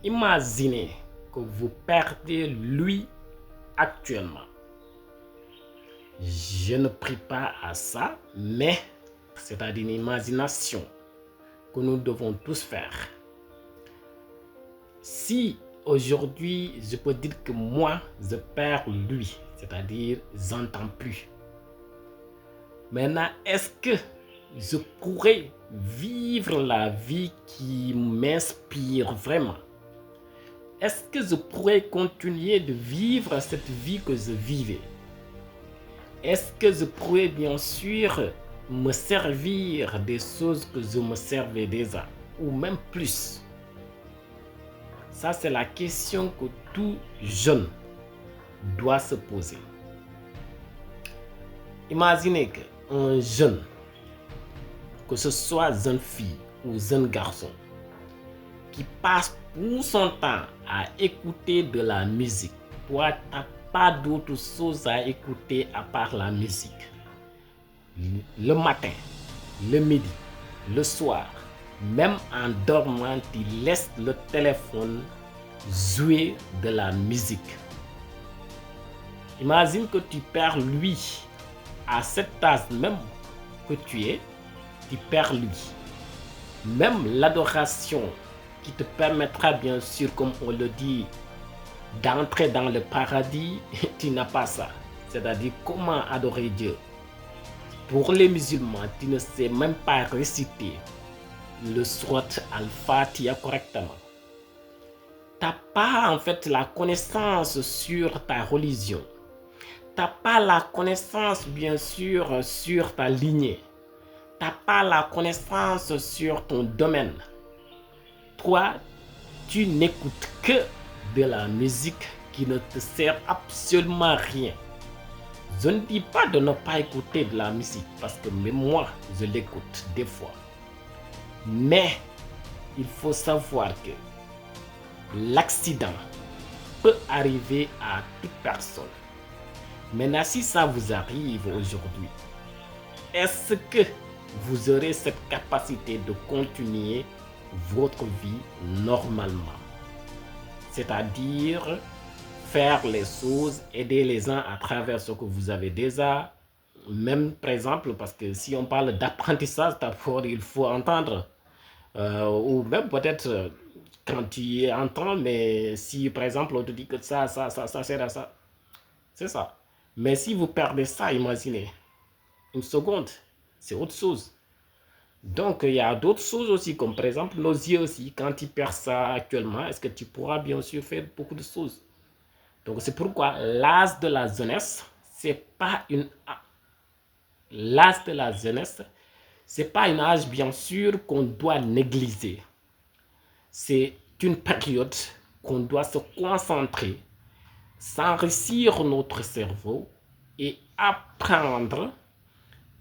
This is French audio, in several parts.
Imaginez que vous perdez lui actuellement. Je ne prie pas à ça, mais c'est-à-dire une imagination que nous devons tous faire. Si aujourd'hui, je peux dire que moi, je perds lui, c'est-à-dire j'entends plus. Maintenant, est-ce que je pourrais vivre la vie qui m'inspire vraiment? Est-ce que je pourrais continuer de vivre cette vie que je vivais? Est-ce que je pourrais bien sûr me servir des choses que je me servais déjà, ou même plus? Ça, c'est la question que tout jeune doit se poser. Imaginez qu'un jeune, que ce soit jeune fille ou jeune garçon, qui passe tout son temps à écouter de la musique. Toi, tu n'as pas d'autre chose à écouter à part la musique. Le matin, le midi, le soir, même en dormant, tu laisses le téléphone jouer de la musique. Imagine que tu perds lui. À cet âge même que tu perds lui. Même l'adoration qui te permettra bien sûr, comme on le dit, d'entrer dans le paradis, tu n'as pas ça. C'est-à-dire comment adorer Dieu. Pour les musulmans, tu ne sais même pas réciter le Surat Al-Fatiha correctement. Tu n'as pas en fait la connaissance sur ta religion. Tu n'as pas la connaissance bien sûr sur ta lignée. Tu n'as pas la connaissance sur ton domaine. Toi, tu n'écoutes que de la musique qui ne te sert absolument à rien. Je ne dis pas de ne pas écouter de la musique parce que même moi, je l'écoute des fois. Mais il faut savoir que l'accident peut arriver à toute personne. Maintenant, si ça vous arrive aujourd'hui, est-ce que vous aurez cette capacité de continuer votre vie normalement? C'est-à-dire faire les choses, aider les gens à travers ce que vous avez déjà. Même par exemple, parce que si on parle d'apprentissage, d'abord il faut entendre. Ou même peut-être quand tu entends, mais si par exemple on te dit que ça sert à ça. C'est ça. Mais si vous perdez ça, imaginez, une seconde, c'est autre chose. Donc, il y a d'autres choses aussi, comme par exemple nos yeux aussi. Quand tu perds ça actuellement, est-ce que tu pourras bien sûr faire beaucoup de choses? Donc, c'est pourquoi l'âge de la jeunesse, l'âge de la jeunesse, c'est pas un âge bien sûr qu'on doit négliger. C'est une période qu'on doit se concentrer, s'enrichir notre cerveau et apprendre,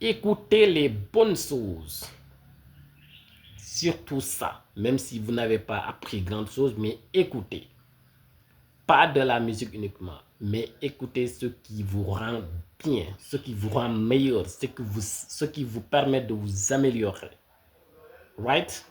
écouter les bonnes choses. Surtout ça, même si vous n'avez pas appris grand chose, mais écoutez. Pas de la musique uniquement, mais écoutez ce qui vous rend bien, ce qui vous rend meilleur, ce qui vous permet de vous améliorer. Right?